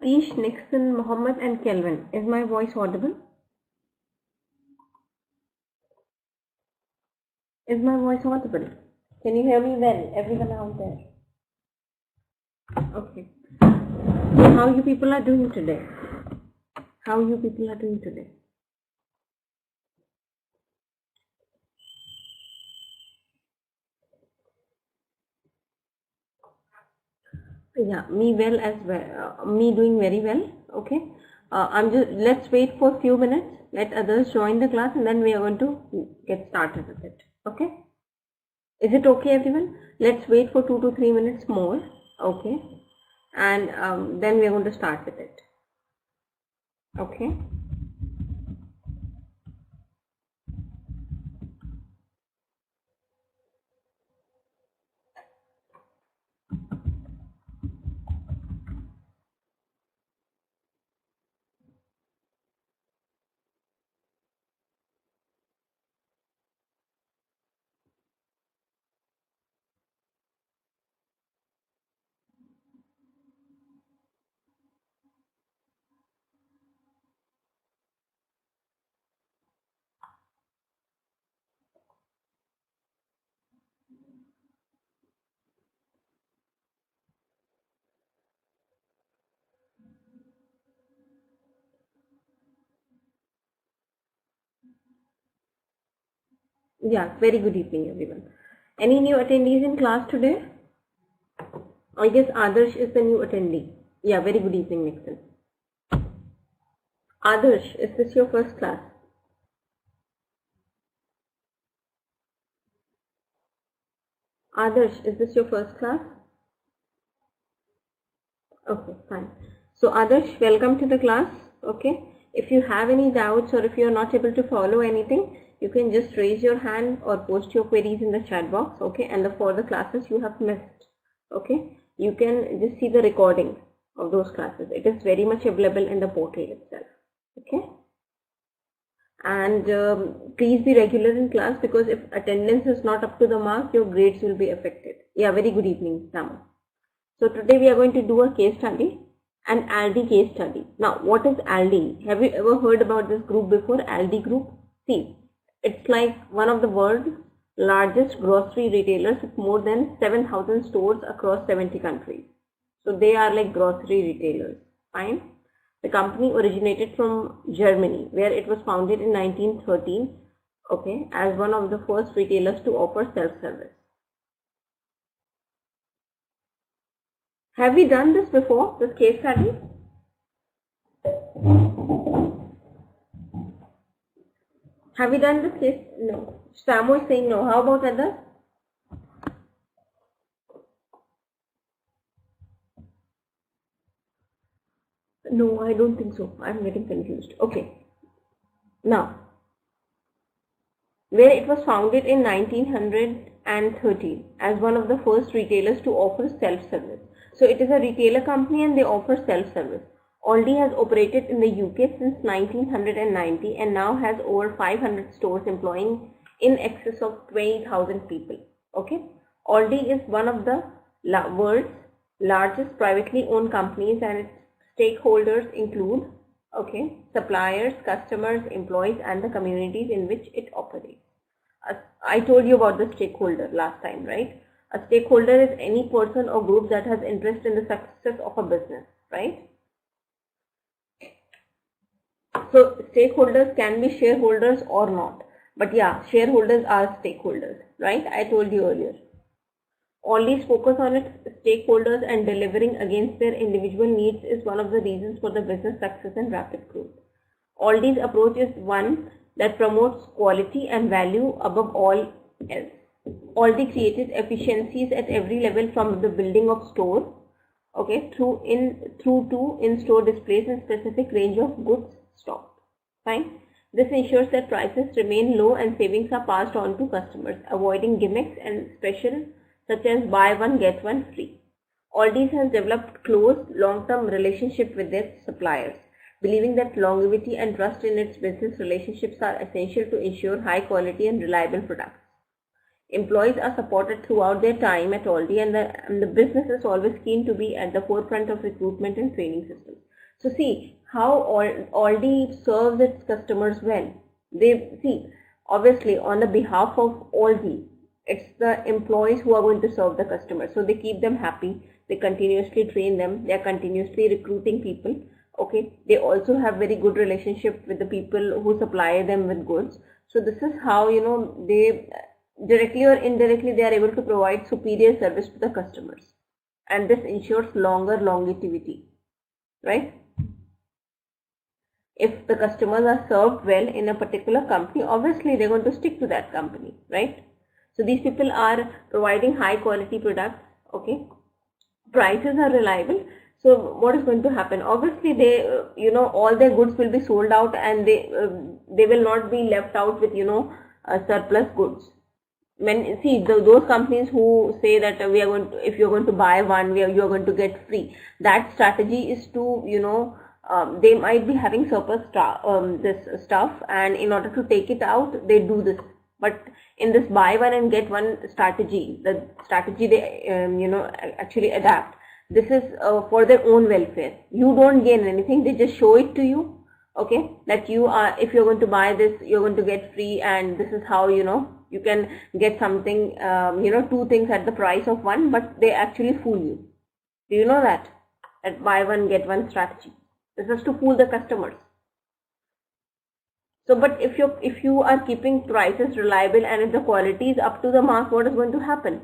Aish, Nixon, Mohammed and Kelvin. Is my voice audible? Is my voice audible? Can you hear me well, everyone out there? Okay. So how you people are doing today? How you people are doing today? Yeah, me well as well. Me doing very well. Okay. Let's wait for a few minutes. Let others join the class and then we are going to get started with it. Okay. Is it okay, everyone? Let's wait for 2 to 3 minutes more. Okay. And then we are going to start with it. Okay. Yeah, very good evening, everyone. Any new attendees in class today? I guess Adarsh is the new attendee. Yeah, very good evening, Nixon. Adarsh, is this your first class? Adarsh, is this your first class? Okay, fine. So Adarsh, welcome to the class. Okay. If you have any doubts or if you are not able to follow anything, you can just raise your hand or post your queries in the chat box. Okay. And for the classes you have missed, okay, you can just see the recording of those classes. It is very much available in the portal itself. Okay. And please be regular in class, because if attendance is not up to the mark, your grades will be affected. Yeah, very good evening, Sama. So today we are going to do a case study, an Aldi case study. Now, what is Aldi? Have you ever heard about this group before, Aldi group? See, it's like one of the world's largest grocery retailers with more than 7,000 stores across 70 countries. So they are like grocery retailers. Fine. The company originated from Germany, where it was founded in 1913, okay, as one of the first retailers to offer self-service. Have we done this before, this case study? Have we done this case? No. Samo is saying no. How about others? No, I don't think so. I'm getting confused. Okay. Now, where it was founded in 1913 as one of the first retailers to offer self-service. So it is a retailer company and they offer self-service. Aldi has operated in the UK since 1990 and now has over 500 stores employing in excess of 20,000 people. Okay. Aldi is one of the world's largest privately owned companies, and its stakeholders include, okay, suppliers, customers, employees, and the communities in which it operates. I told you about the stakeholder last time, right? A stakeholder is any person or group that has interest in the success of a business, right? So stakeholders can be shareholders or not. But yeah, shareholders are stakeholders, right? I told you earlier. Aldi's focus on its stakeholders and delivering against their individual needs is one of the reasons for the business success and rapid growth. Aldi's approach is one that promotes quality and value above all else. Aldi created efficiencies at every level, from the building of store, okay, through to in-store displays and specific range of goods stocked. Fine. This ensures that prices remain low and savings are passed on to customers, avoiding gimmicks and special such as buy one get one free. Aldi has developed close long-term relationship with their suppliers, believing that longevity and trust in its business relationships are essential to ensure high quality and reliable products. Employees are supported throughout their time at Aldi, and the business is always keen to be at the forefront of recruitment and training systems. So see how Aldi serves its customers well. They see, obviously on the behalf of Aldi, it's the employees who are going to serve the customers. So they keep them happy. They continuously train them. They are continuously recruiting people. Okay. They also have very good relationship with the people who supply them with goods. So this is how, you know, they directly or indirectly they are able to provide superior service to the customers. And this ensures longer longevity, right? If the customers are served well in a particular company, obviously they're going to stick to that company, right? So these people are providing high quality products, okay? Prices are reliable. So what is going to happen? Obviously they, you know, all their goods will be sold out, and they will not be left out with, you know, surplus goods. When see those companies who say that we are going to, if you're going to buy one, you are going to get free, that strategy is to, you know, they might be having surplus this stuff, and in order to take it out they do this. But in this buy one and get one strategy, the strategy they you know, actually adapt, this is for their own welfare. You don't gain anything, they just show it to you, okay, that you are, if you're going to buy this, you're going to get free, and this is how, you know, you can get something, you know, two things at the price of one, but they actually fool you. Do you know that? That buy one get one strategy. This is to fool the customers. So, but if you are keeping prices reliable and if the quality is up to the mark, what is going to happen?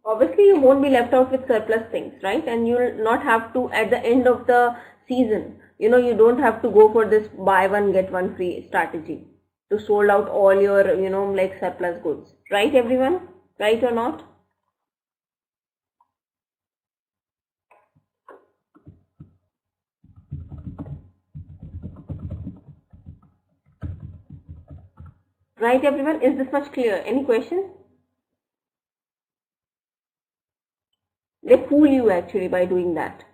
Obviously, you won't be left out with surplus things, right? And you'll not have to, at the end of the season, you know, you don't have to go for this buy one get one free strategy to sold out all your, you know, like surplus goods, right everyone? Right or not? Right everyone? Is this much clear? Any questions? They fool you actually by doing that.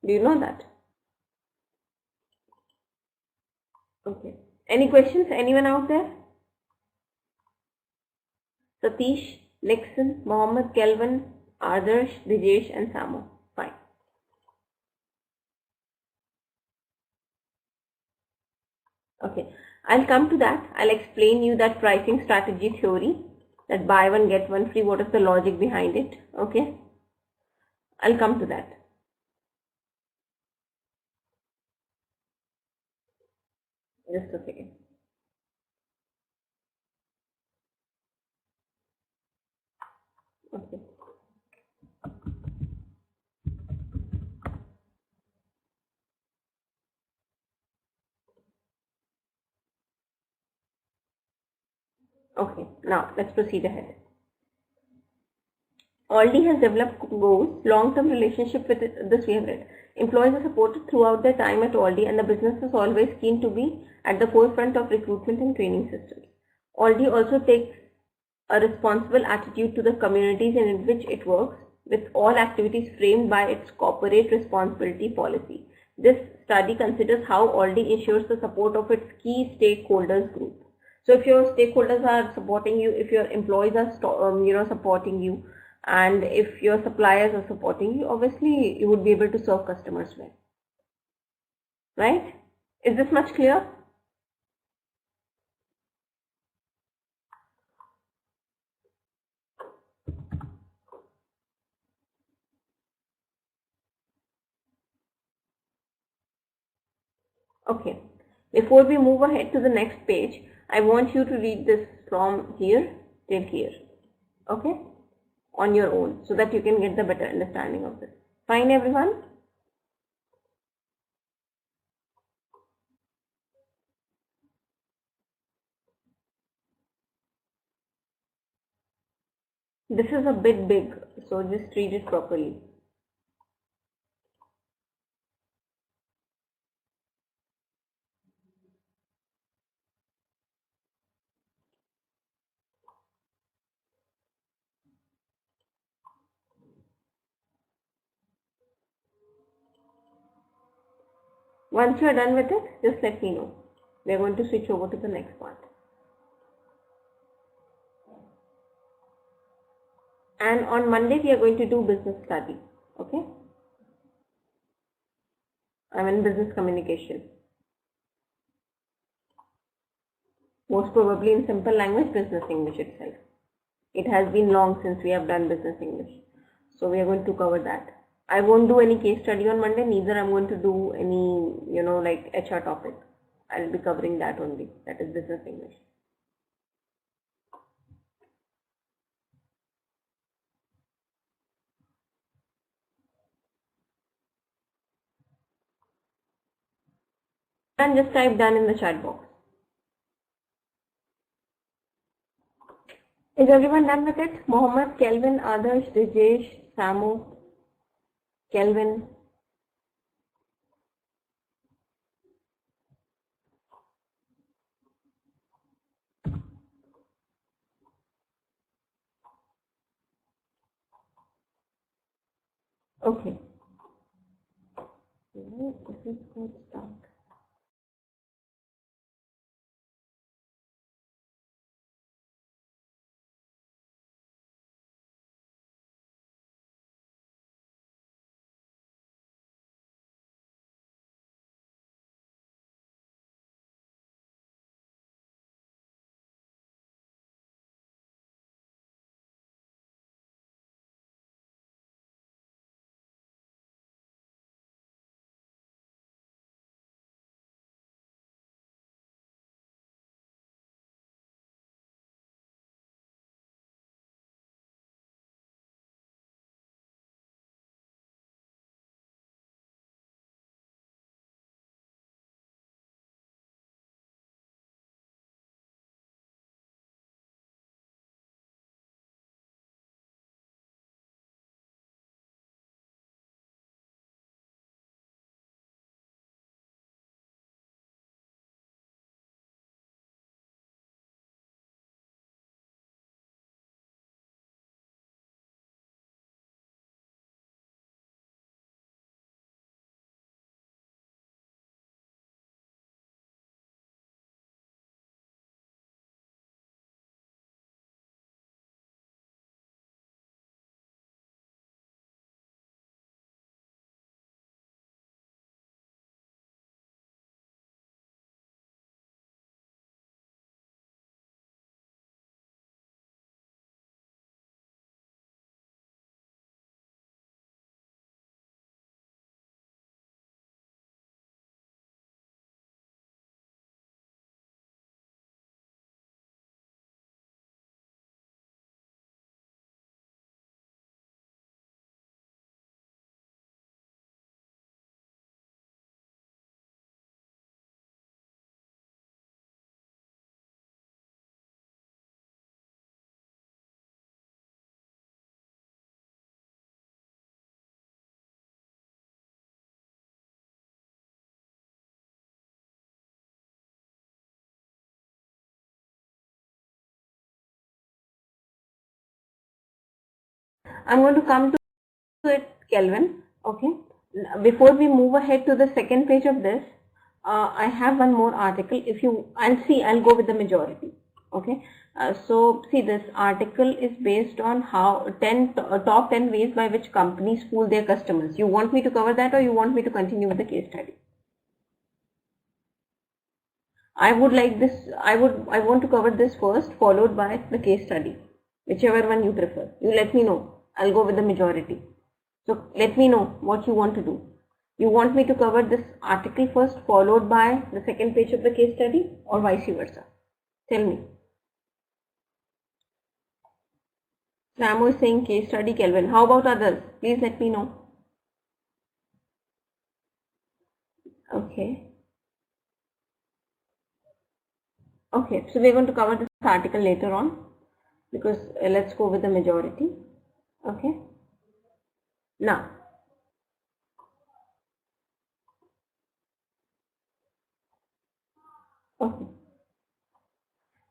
Do you know that? Okay. Any questions? Anyone out there? Satish, Nixon, Mohammed, Kelvin, Adarsh, Dijesh and Samo. Fine. Okay. I'll come to that. I'll explain you that pricing strategy theory, that buy one get one free, what is the logic behind it. Okay. I'll come to that. Just a second. Okay. Okay, now let's proceed ahead. Aldi has developed goals, long-term relationship with this we have read. Employees are supported throughout their time at Aldi, and the business is always keen to be at the forefront of recruitment and training systems. Aldi also takes a responsible attitude to the communities in which it works, with all activities framed by its corporate responsibility policy. This study considers how Aldi ensures the support of its key stakeholders group. So if your stakeholders are supporting you, if your employees are supporting you, and if your suppliers are supporting you, obviously you would be able to serve customers well. Right? Is this much clear? Okay. Before we move ahead to the next page, I want you to read this from here till here. Okay? On your own, so that you can get the better understanding of this. Fine everyone? This is a bit big, so just read it properly. Once you are done with it, just let me know. We are going to switch over to the next part. And on Monday, we are going to do business study. Okay, I'm in business communication. Most probably in simple language, business English itself. It has been long since we have done business English. So we are going to cover that. I won't do any case study on Monday, neither I'm going to do any, like HR topic. I'll be covering that only. That is business English. And just type done in the chat box. Is everyone done with it? Mohammed, Kelvin, Adarsh, Dijesh, Samu, Kelvin. Okay. This is good start. I'm going to come to it, Kelvin. Okay. Before we move ahead to the second page of this, I have one more article. I'll go with the majority. Okay. So see, this article is based on how top 10 ways by which companies fool their customers. You want me to cover that, or you want me to continue with the case study? I want to cover this first, followed by the case study. Whichever one you prefer. You let me know. I'll go with the majority. So let me know what you want to do. You want me to cover this article first, followed by the second page of the case study, or vice versa? Tell me. Samu is saying case study, Kelvin. How about others? Please let me know. Okay. Okay, so we're going to cover this article later on, because let's go with the majority. Okay. Now, okay.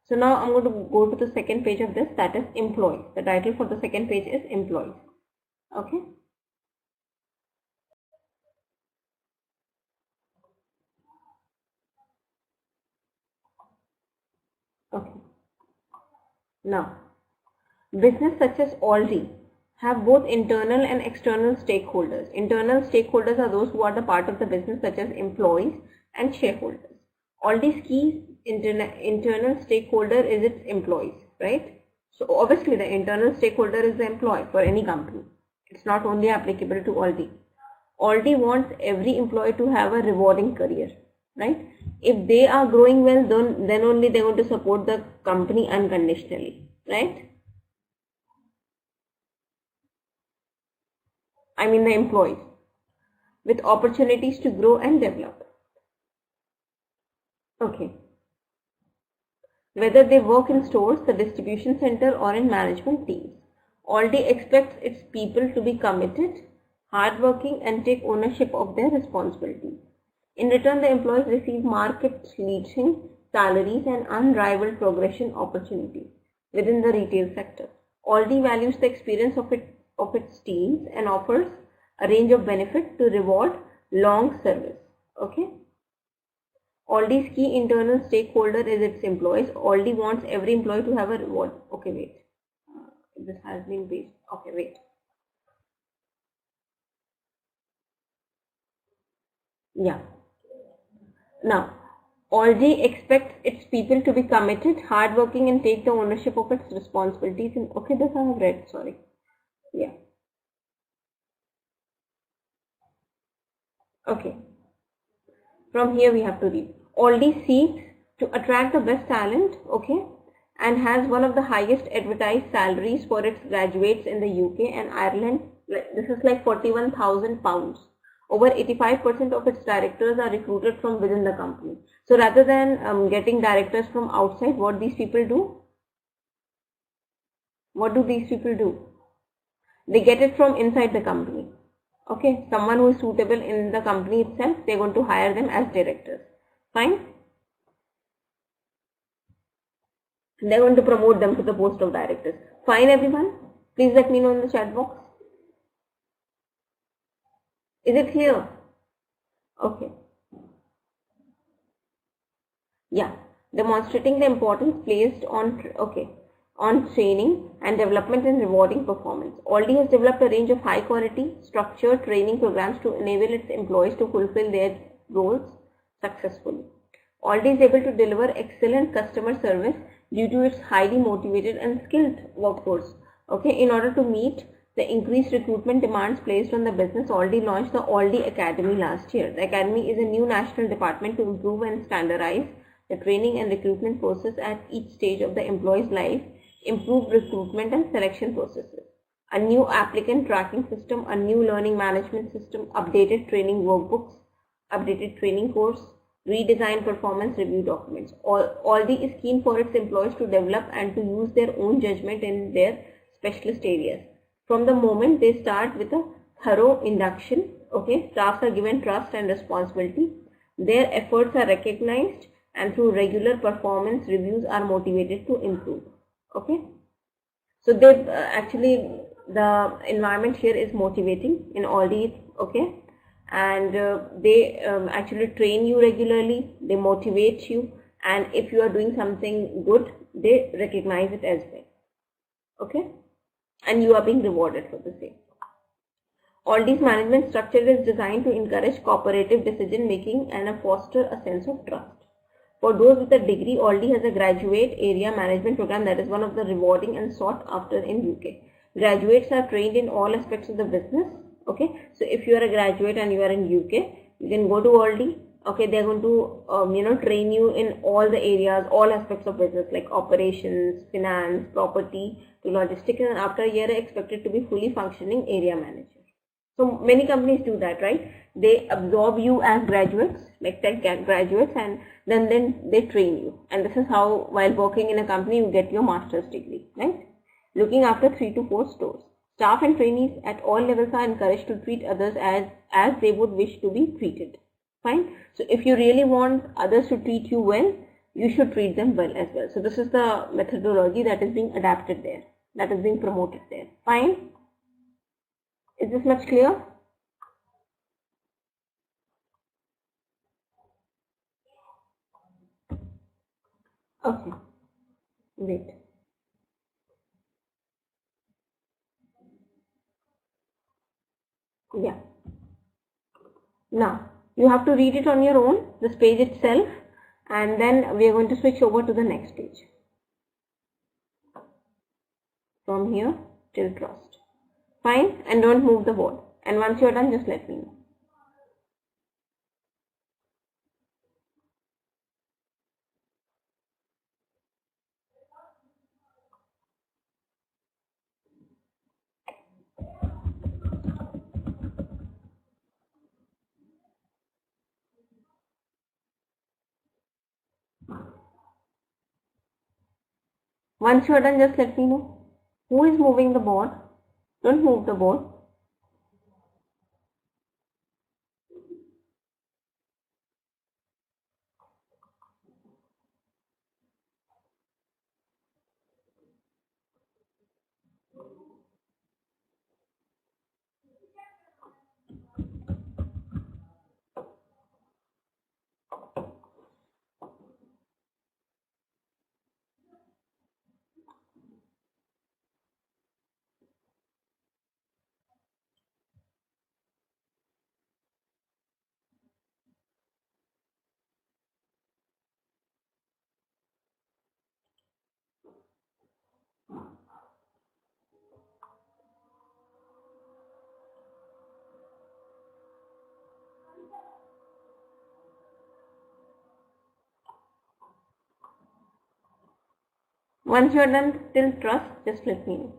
So now I'm going to go to the second page of this, that is employees. The title for the second page is employees. Okay. Okay. Now, business such as Aldi have both internal and external stakeholders. Internal stakeholders are those who are the part of the business, such as employees and shareholders. Aldi's key internal stakeholder is its employees, right? So obviously the internal stakeholder is the employee for any company. It's not only applicable to Aldi. Aldi wants every employee to have a rewarding career, right? If they are growing well, then only they want to support the company unconditionally, right? I mean the employees, with opportunities to grow and develop. Okay. Whether they work in stores, the distribution center, or in management teams, Aldi expects its people to be committed, hardworking, and take ownership of their responsibilities. In return, the employees receive market-leading salaries and unrivaled progression opportunities within the retail sector. Aldi values the experience of its teams and offers a range of benefits to reward long service. Okay. Aldi's key internal stakeholder is its employees. Aldi wants every employee to have a reward. Okay, wait. This has been based. Okay, wait. Yeah. Now, Aldi expects its people to be committed, hardworking, and take the ownership of its responsibilities. And okay, this I have read. Sorry. Yeah. Okay. From here we have to read. Aldi seeks to attract the best talent, okay, and has one of the highest advertised salaries for its graduates in the UK and Ireland. This is like £41,000. Over 85% of its directors are recruited from within the company. So rather than getting directors from outside, what these people do? What do these people do? They get it from inside the company. Okay, someone who is suitable in the company itself, they're going to hire them as directors. Fine. They're going to promote them to the post of directors. Fine, everyone. Please let me know in the chat box. Is it clear? Okay. Yeah. Demonstrating the importance placed on training and development and rewarding performance. Aldi has developed a range of high quality, structured training programs to enable its employees to fulfill their roles successfully. Aldi is able to deliver excellent customer service due to its highly motivated and skilled workforce. Okay, in order to meet the increased recruitment demands placed on the business, Aldi launched the Aldi Academy last year. The Academy is a new national department to improve and standardize the training and recruitment process at each stage of the employee's life, improve recruitment and selection processes, a new applicant tracking system, a new learning management system, updated training workbooks, updated training course, redesigned performance review documents. Aldi is keen for its employees to develop and to use their own judgment in their specialist areas. From the moment they start with a thorough induction, okay, staffs are given trust and responsibility. Their efforts are recognized and through regular performance reviews are motivated to improve. Okay, so they actually the environment here is motivating in Aldi. Okay, and they actually train you regularly, they motivate you, and if you are doing something good, they recognize it as well. Okay, and you are being rewarded for the same. Aldi's management structure is designed to encourage cooperative decision making and foster a sense of trust. For those with a degree, Aldi has a graduate area management program that is one of the rewarding and sought after in UK. Graduates are trained in all aspects of the business. Okay, so if you are a graduate and you are in UK, you can go to Aldi. Okay, they are going to train you in all the areas, all aspects of business like operations, finance, property, to logistics, and after a year are expected to be fully functioning area manager. So many companies do that, right? They absorb you as graduates, like tech graduates, and then they train you. And this is how, while working in a company, you get your master's degree, right? Looking after 3 to 4 stores. Staff and trainees at all levels are encouraged to treat others as they would wish to be treated. Fine. So if you really want others to treat you well, you should treat them well as well. So this is the methodology that is being adapted there, that is being promoted there. Fine. Is this much clear? Okay. Wait. Yeah. Now you have to read it on your own, this page itself, and then we are going to switch over to the next page. From here till trust. Fine, and don't move the board. And once you're done, just let me know. Once you're done, just let me know. Who is moving the board? Don't move the board. Once you're done till trust, just let me know.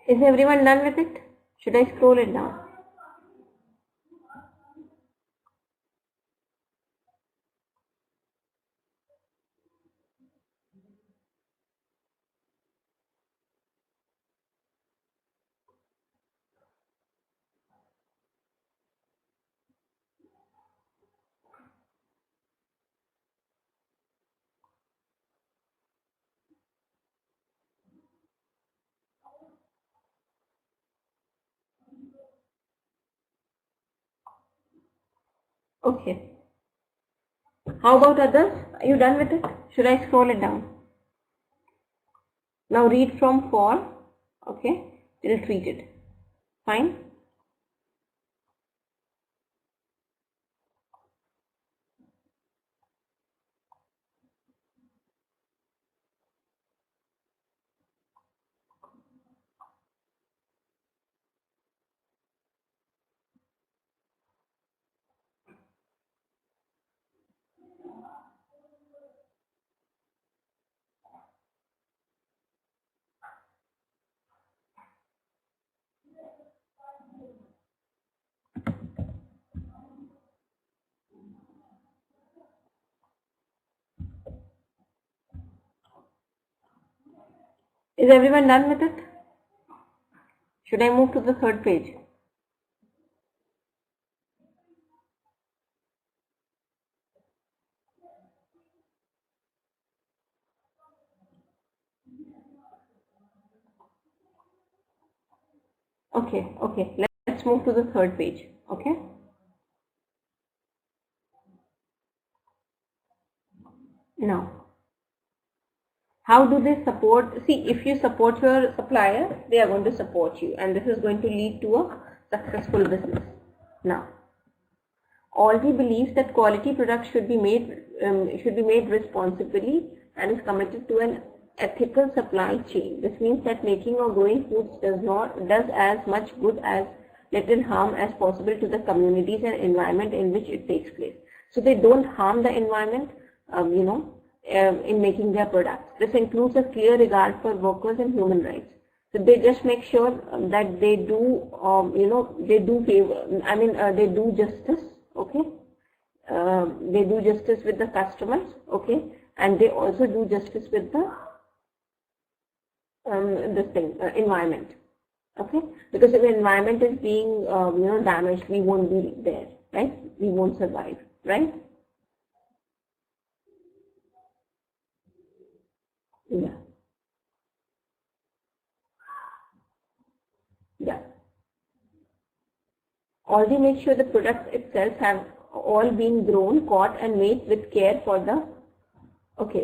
Is everyone done with it? Should I scroll it down? Okay. How about others? Are you done with it? Should I scroll it down? Now read from for, okay, till treated. Fine. Is everyone done with it? Should I move to the third page? Okay. Let's move to the third page. Okay. Now, how do they support? See, if you support your supplier, they are going to support you, and this is going to lead to a successful business. Now, Aldi believes that quality products should be made responsibly and is committed to an ethical supply chain. This means that making or growing foods does as much good as little harm as possible to the communities and environment in which it takes place. So they don't harm the environment, in making their products. This includes a clear regard for workers and human rights. So they just make sure that they do, they do justice, okay, they do justice with the customers, okay, and they also do justice with the environment, okay, because if the environment is being damaged, we won't be there, right? We won't survive, right? Yeah. Yeah. Already make sure the products itself have all been grown, caught and made with care for the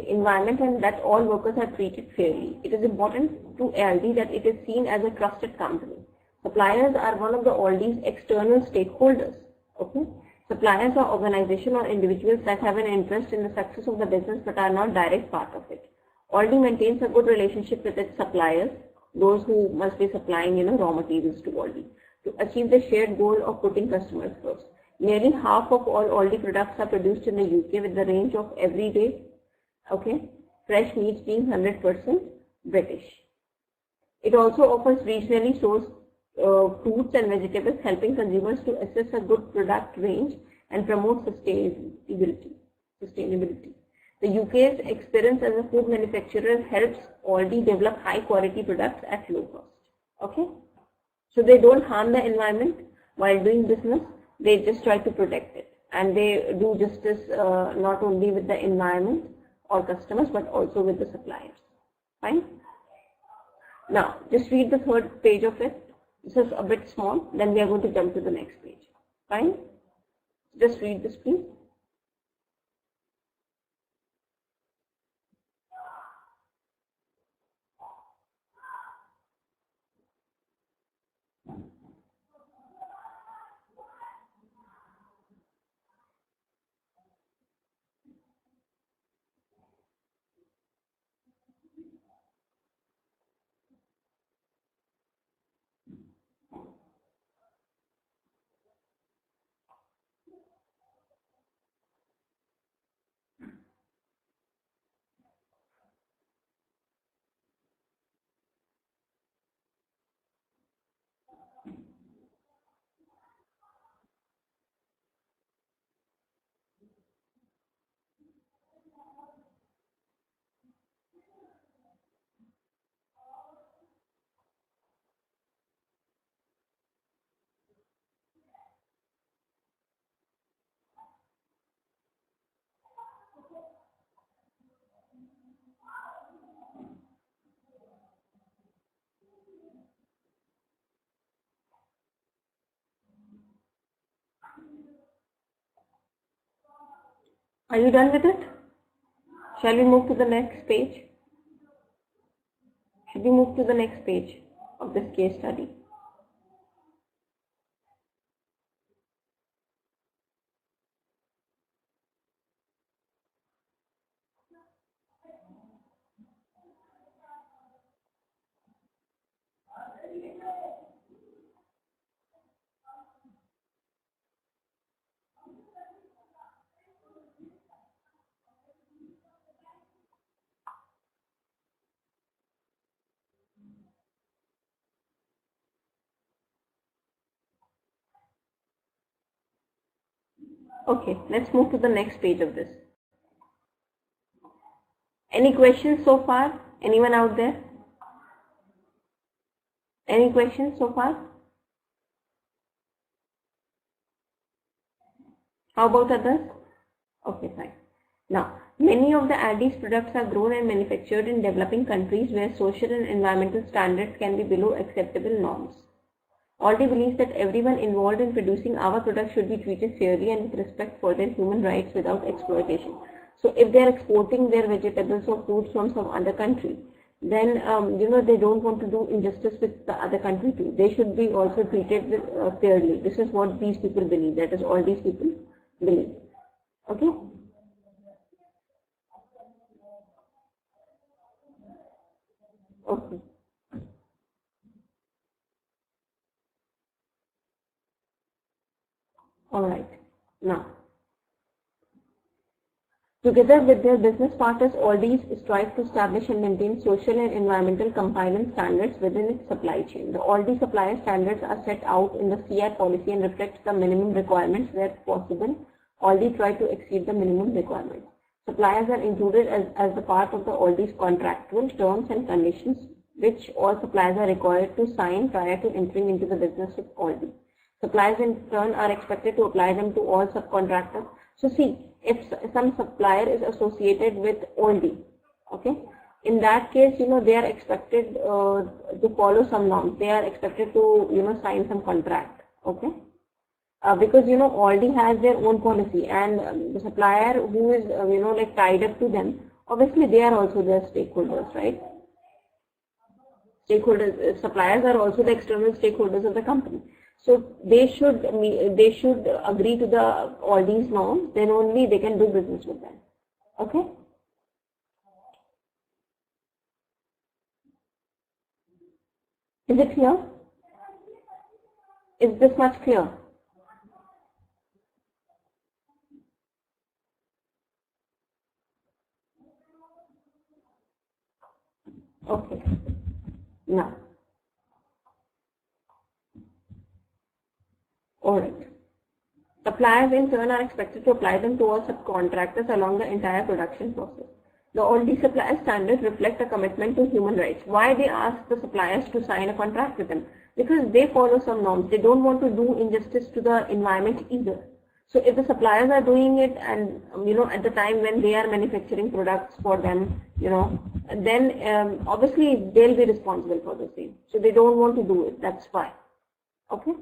environment, and that all workers are treated fairly. It is important to Aldi that it is seen as a trusted company. Suppliers are one of the Aldi's external stakeholders. Okay, suppliers are organizations or individuals that have an interest in the success of the business but are not direct part of it. Aldi maintains a good relationship with its suppliers, those who must be supplying raw materials to Aldi, to achieve the shared goal of putting customers first. Nearly half of all Aldi products are produced in the UK, with the range of everyday fresh meats being 100% British. It also offers regionally sourced fruits and vegetables, helping consumers to assess a good product range and promote sustainability. The UK's experience as a food manufacturer helps Aldi develop high quality products at low cost. Okay, so they don't harm the environment while doing business, they just try to protect it, and they do justice not only with the environment or customers but also with the suppliers. Fine. Now just read the third page of it. This is a bit small, then we are going to jump to the next page. Fine. Just read this, please. Are you done with it? Shall we move to the next page? Should we move to the next page of this case study? Okay, let's move to the next page of this. Any questions so far? Anyone out there? Any questions so far? How about others? Okay, fine. Now, many of the Aldi's products are grown and manufactured in developing countries where social and environmental standards can be below acceptable norms. Aldi believes that everyone involved in producing our products should be treated fairly and with respect for their human rights without exploitation. So if they are exporting their vegetables or fruits from some other country, then they don't want to do injustice with the other country too. They should be also treated fairly. This is what these people believe. That is all these people believe. Okay. Okay. All right. Now, together with their business partners, Aldi strive to establish and maintain social and environmental compliance standards within its supply chain. The Aldi supplier standards are set out in the CI policy and reflect the minimum requirements where possible Aldi tried to exceed the minimum requirements. Suppliers are included as the part of the Aldi's contractual terms and conditions, which all suppliers are required to sign prior to entering into the business with Aldi. Suppliers in turn are expected to apply them to all subcontractors. So see, if some supplier is associated with Aldi, okay, in that case, they are expected to follow some norms. They are expected to, sign some contract, okay. Because Aldi has their own policy, and the supplier who is like tied up to them, obviously they are also their stakeholders, right? Stakeholders, suppliers are also the external stakeholders of the company, so they should agree to the Aldi's norms. Then only they can do business with them. Okay. Is it clear? Is this much clear? Okay. Now, all right. Suppliers in turn are expected to apply them to all subcontractors along the entire production process. The Aldi supplier standards reflect a commitment to human rights. Why they ask the suppliers to sign a contract with them? Because they follow some norms. They don't want to do injustice to the environment either. So if the suppliers are doing it, and at the time when they are manufacturing products for them, then obviously they'll be responsible for the same. So they don't want to do it. That's why. Okay.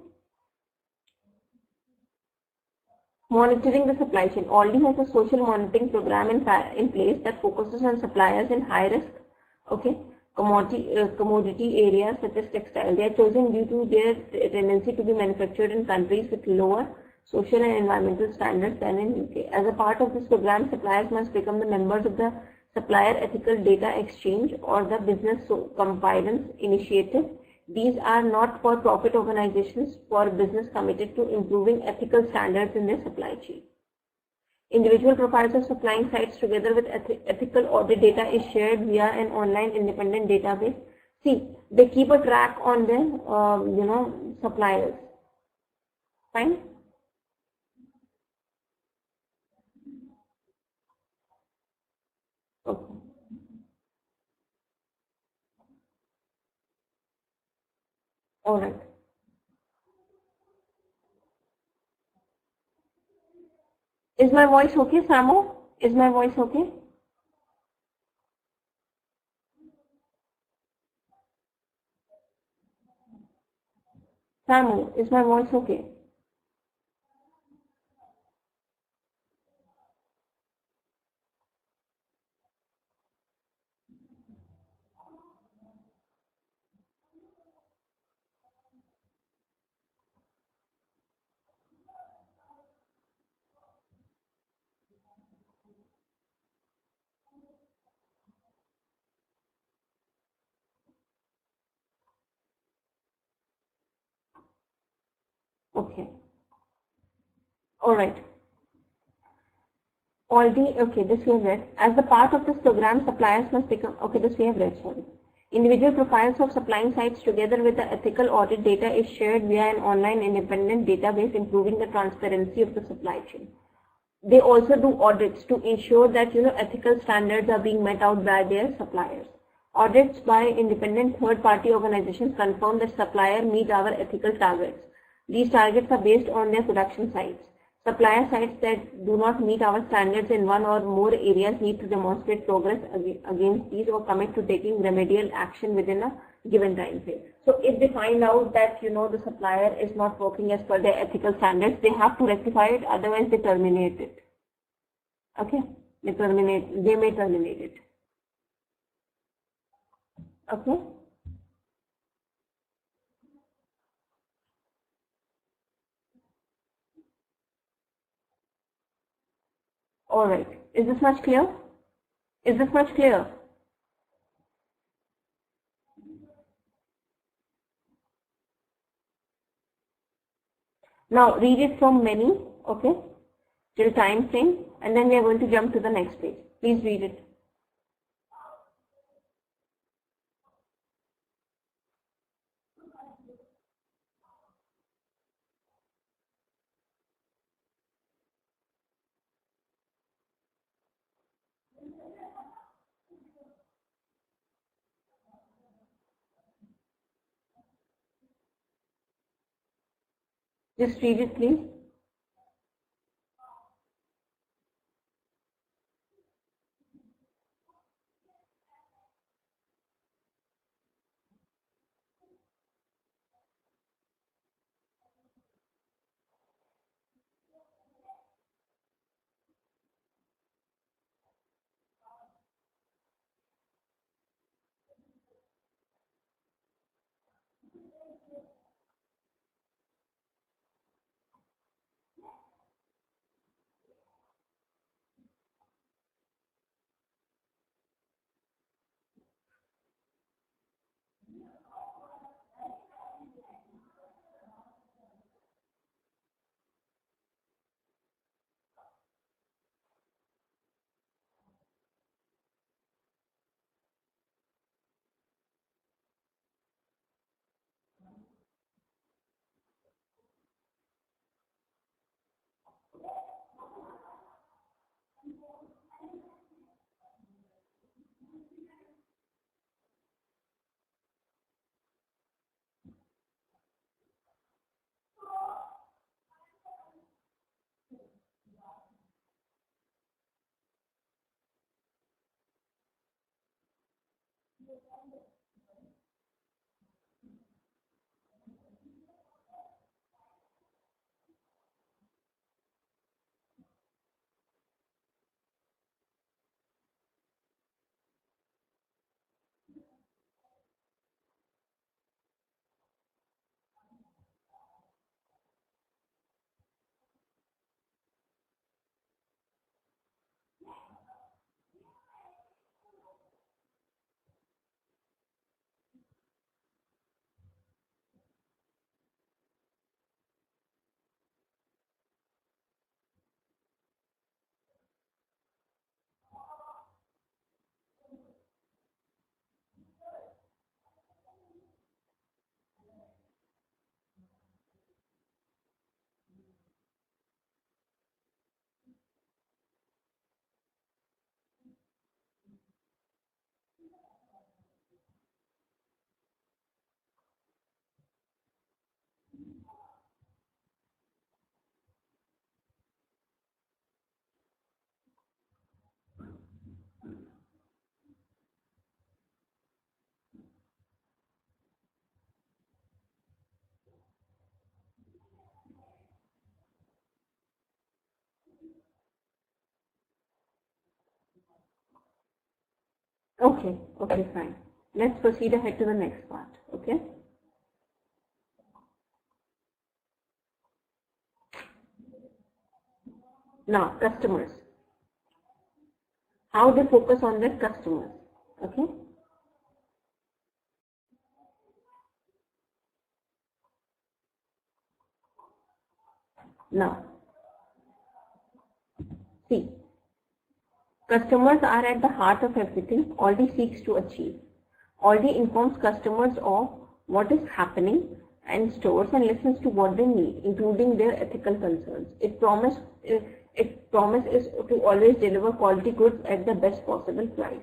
Monitoring the supply chain. Aldi has a social monitoring program in place that focuses on suppliers in high risk, okay, commodity areas such as textile. They are chosen due to their tendency to be manufactured in countries with lower social and environmental standards than in UK. As a part of this program, suppliers must become the members of the Supplier Ethical Data Exchange or the Business Compliance Initiative. These are not-for-profit organizations for business committed to improving ethical standards in their supply chain. Individual profiles of supplying sites together with ethical audit data is shared via an online independent database. See, they keep a track on their, suppliers. Fine. Okay. All right. Is my voice okay, Samo? Is my voice okay? Samu, is my voice okay? Okay. All right. Aldi, okay, this we have read. As the part of this program, suppliers must become, okay, this we have read, sorry. Individual profiles of supplying sites together with the ethical audit data is shared via an online independent database, improving the transparency of the supply chain. They also do audits to ensure that, ethical standards are being met out by their suppliers. Audits by independent third-party organizations confirm that suppliers meet our ethical targets. These targets are based on their production sites. Supplier sites that do not meet our standards in one or more areas need to demonstrate progress against these or commit to taking remedial action within a given time frame. So if they find out that, the supplier is not working as per their ethical standards, they have to rectify it, otherwise they terminate it. Okay? They may terminate it. Okay? All right. Is this much clear? Is this much clear? Now read it from many, okay, till time frame, and then we are going to jump to the next page. Please read it. Just read it, please. Okay, okay, fine. Let's proceed ahead to the next part, okay? Now, customers. How they focus on their customers, okay? Now, see, customers are at the heart of everything Aldi seeks to achieve. Aldi informs customers of what is happening in stores and listens to what they need, including their ethical concerns. Its promise is to always deliver quality goods at the best possible price.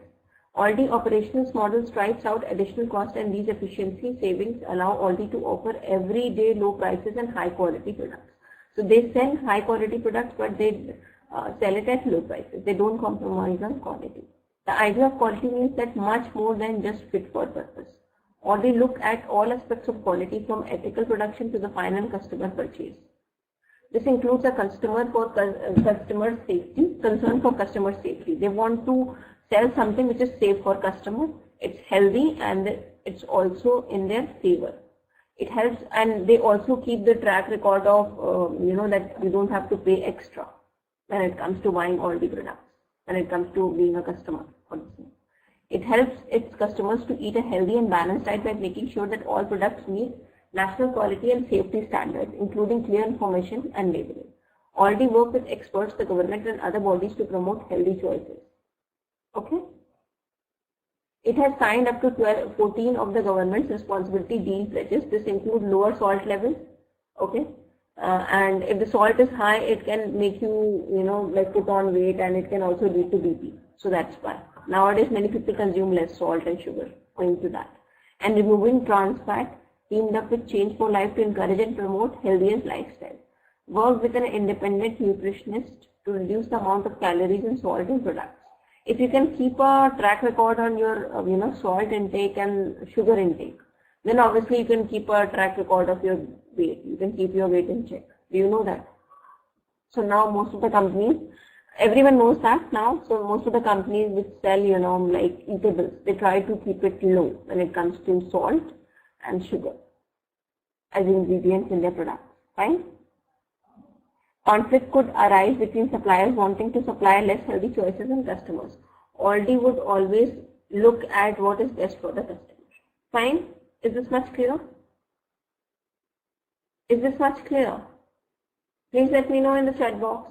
Aldi operations model strips out additional cost, and these efficiency savings allow Aldi to offer everyday low prices and high quality products. So they sell high quality products, but they sell it at low prices. They don't compromise on quality. The idea of quality means that much more than just fit for purpose. Or they look at all aspects of quality from ethical production to the final customer purchase. This includes a concern for customer safety. They want to sell something which is safe for customers. It's healthy and it's also in their favor. It helps, and they also keep the track record of that you don't have to pay extra when it comes to buying all the products, when it comes to being a customer. It helps its customers to eat a healthy and balanced diet by making sure that all products meet national quality and safety standards, including clear information and labeling. Already work with experts, the government and other bodies to promote healthy choices. Okay. It has signed up to 14 of the government's responsibility deal pledges. This includes lower salt levels. Okay. And if the salt is high, it can make you, put on weight, and it can also lead to BP. So that's why. Nowadays, many people consume less salt and sugar, going to that. And removing trans fat, teamed up with Change for Life to encourage and promote healthier lifestyle. Work with an independent nutritionist to reduce the amount of calories and salt in products. If you can keep a track record on your salt intake and sugar intake, then obviously you can keep a track record of your weight. You can keep your weight in check. Do you know that? So now most of the companies, everyone knows that now. So most of the companies which sell, like eatables, they try to keep it low when it comes to salt and sugar as ingredients in their products. Fine. Conflict could arise between suppliers wanting to supply less healthy choices and customers. Aldi would always look at what is best for the customer. Fine? Is this much clearer? Is this much clearer? Please let me know in the chat box.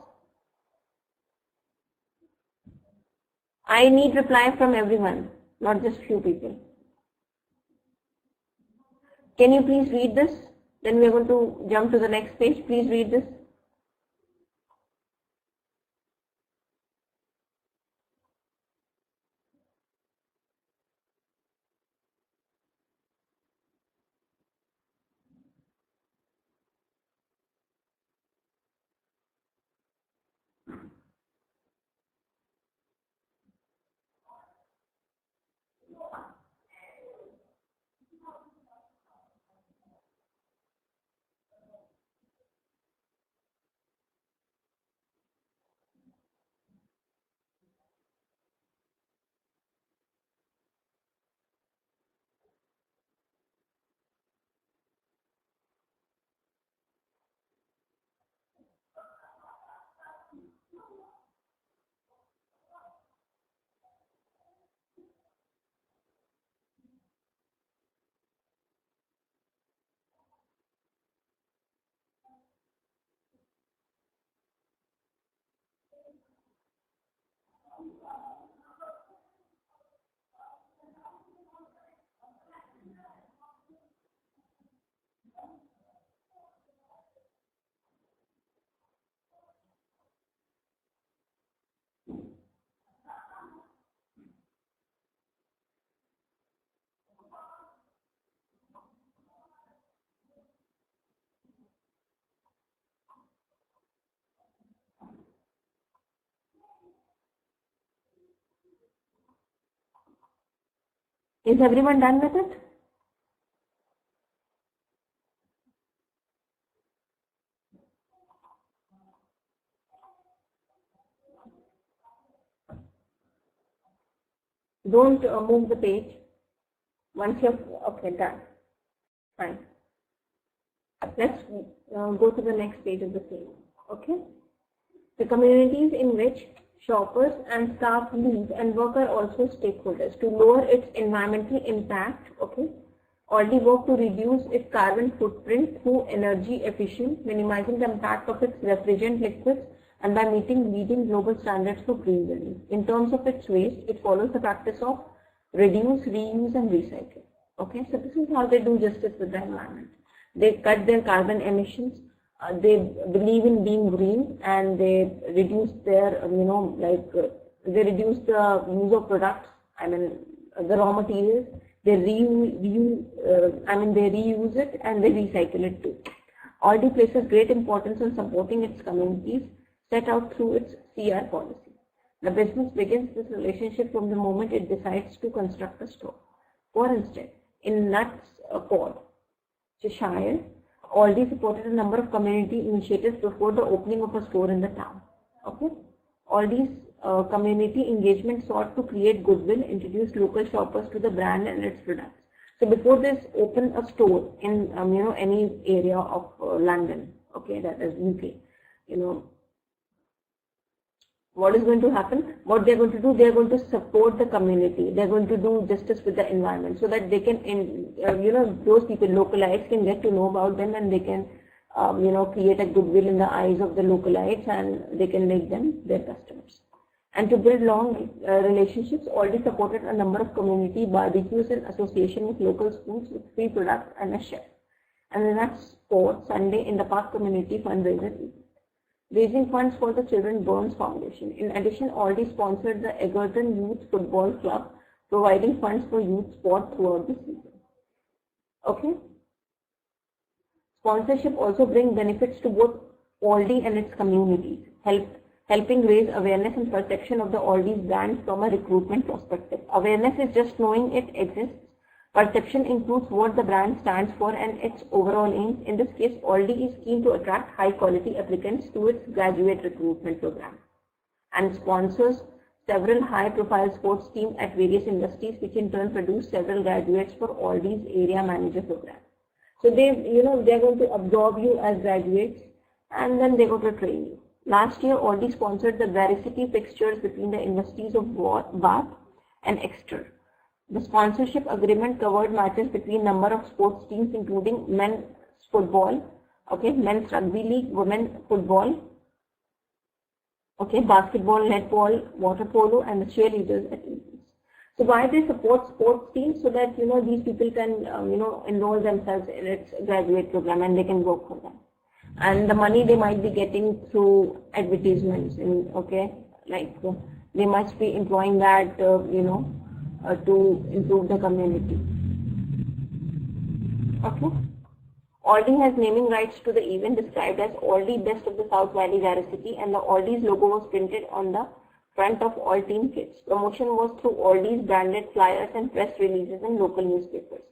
I need reply from everyone, not just few people. Can you please read this? Then we are going to jump to the next page. Please read this. Is everyone done with it? Don't move the page. Once you're okay, done. Fine. Let's go to the next page of the same. Okay. The communities in which shoppers and staff live and work are also stakeholders to lower its environmental impact. Okay. Already work to reduce its carbon footprint through energy efficient, minimizing the impact of its refrigerant liquids, and by meeting leading global standards for green building. In terms of its waste, it follows the practice of reduce, reuse, and recycle. Okay, so this is how they do justice with the environment. They cut their carbon emissions. They believe in being green, and they reduce their, they reduce the use of products. The raw materials. They reuse it and they recycle it too. Aldi places great importance on supporting its communities set out through its CR policy. The business begins this relationship from the moment it decides to construct a store. For instance, in Nuts Ford, Cheshire, Aldi supported a number of community initiatives before the opening of a store in the town. Okay, Aldi's community engagement sought to create goodwill, introduce local shoppers to the brand and its products. So before they open a store in any area of London, okay, that is UK, what is going to happen? What they are going to do? They are going to support the community. They are going to do justice with the environment, so that they can, those people, localites, can get to know about them, and they can, create a goodwill in the eyes of the localites, and they can make them their customers. And to build long relationships, Aldi supported a number of community barbecues in association with local schools with free products and a chef. And the next sport, Sunday in the Park Community fundraiser, raising funds for the Children Burns Foundation. In addition, Aldi sponsored the Egerton Youth Football Club, providing funds for youth sport throughout the season. Okay. Sponsorship also brings benefits to both Aldi and its communities, helping raise awareness and perception of the Aldi's brand from a recruitment perspective. Awareness is just knowing it exists. Perception includes what the brand stands for and its overall aims. In this case, Aldi is keen to attract high-quality applicants to its graduate recruitment program and sponsors several high-profile sports teams at various industries, which in turn produce several graduates for Aldi's area manager program. So they're going to absorb you as graduates and then they're going to train you. Last year, Aldi sponsored the varsity fixtures between the universities of Bath and Exeter. The sponsorship agreement covered matches between number of sports teams, including men's football, men's rugby league, women's football, basketball, netball, water polo, and the cheerleaders at events. So why they support sports teams? So that these people can enroll themselves in its graduate program and they can work for them. And the money they might be getting through advertisements, they must be employing that to improve the community. Aldi has naming rights to the event described as Aldi Best of the South Valley Varsity, and the Aldi's logo was printed on the front of all team kits. Promotion was through Aldi's branded flyers and press releases in local newspapers.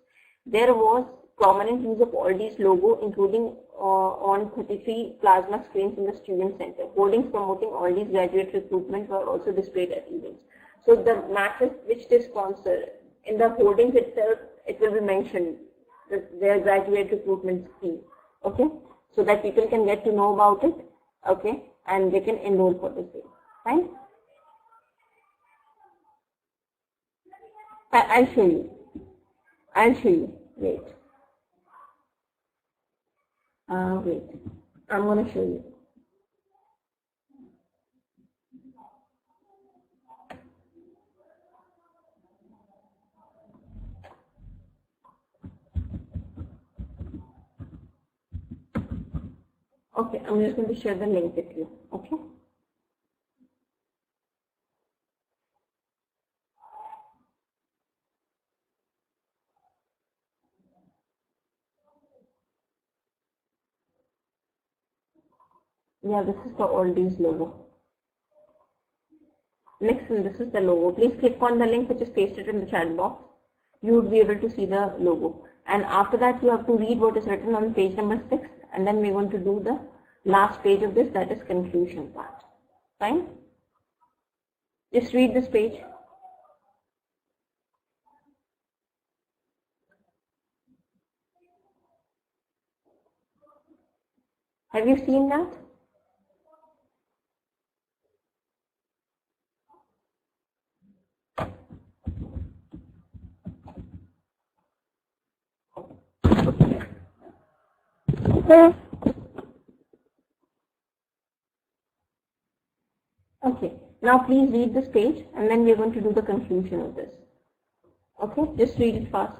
There was prominent use of Aldi's logo, including on 33 plasma screens in the student center. Hoardings promoting Aldi's graduate recruitment were also displayed at events. So the matches which they sponsor, in the hoardings itself, it will be mentioned their graduate recruitment scheme, so that people can get to know about it, and they can enroll for the same. Fine. I'll show you. Wait. Wait. I'm going to show you. I'm just going to share the link with you. Yeah, this is the Aldi's logo. Next, this is the logo. Please click on the link which is pasted in the chat box. You would be able to see the logo. And after that, you have to read what is written on page number 6. And then we're going to do the last page of this, that is conclusion part. Fine? Just read this page. Have you seen that? Now please read this page and then we are going to do the conclusion of this. Just read it fast.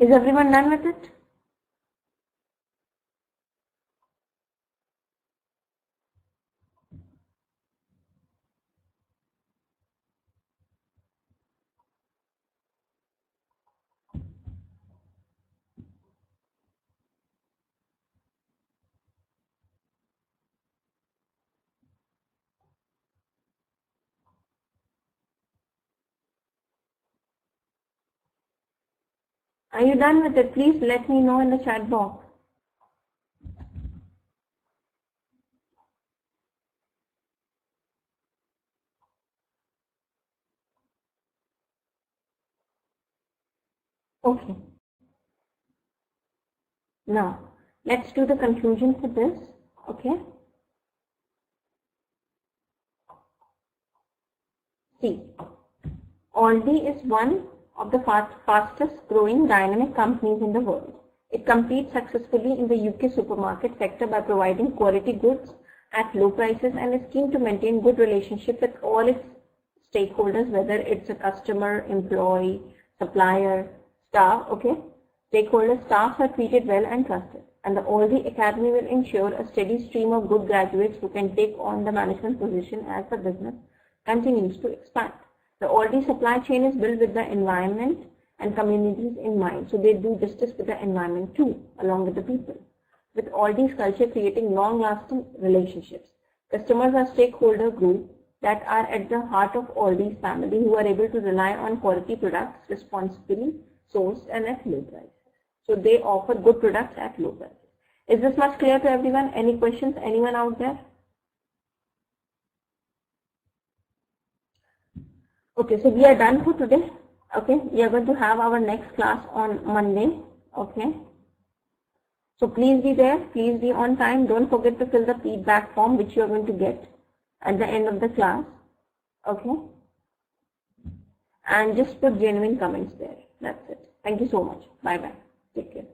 Is everyone done with it? Are you done with it? Please let me know in the chat box. Okay. Now, let's do the conclusion for this. Okay. See, Aldi is one of the fastest growing dynamic companies in the world. It competes successfully in the UK supermarket sector by providing quality goods at low prices and is keen to maintain good relationship with all its stakeholders, whether it's a customer, employee, supplier, staff, okay? Stakeholders, staffs are treated well and trusted. And the Aldi Academy will ensure a steady stream of good graduates who can take on the management position as the business continues to expand. The Aldi supply chain is built with the environment and communities in mind. So they do justice with the environment too, along with the people. With Aldi's culture creating long-lasting relationships. Customers are stakeholder group that are at the heart of Aldi's family, who are able to rely on quality products responsibly sourced and at low prices. So they offer good products at low prices. Is this much clear to everyone? Any questions? Anyone out there? Okay, so we are done for today. Okay, we are going to have our next class on Monday. Okay, so please be there, please be on time. Don't forget to fill the feedback form which you are going to get at the end of the class. Okay, and just put genuine comments there. That's it. Thank you so much. Bye bye. Take care.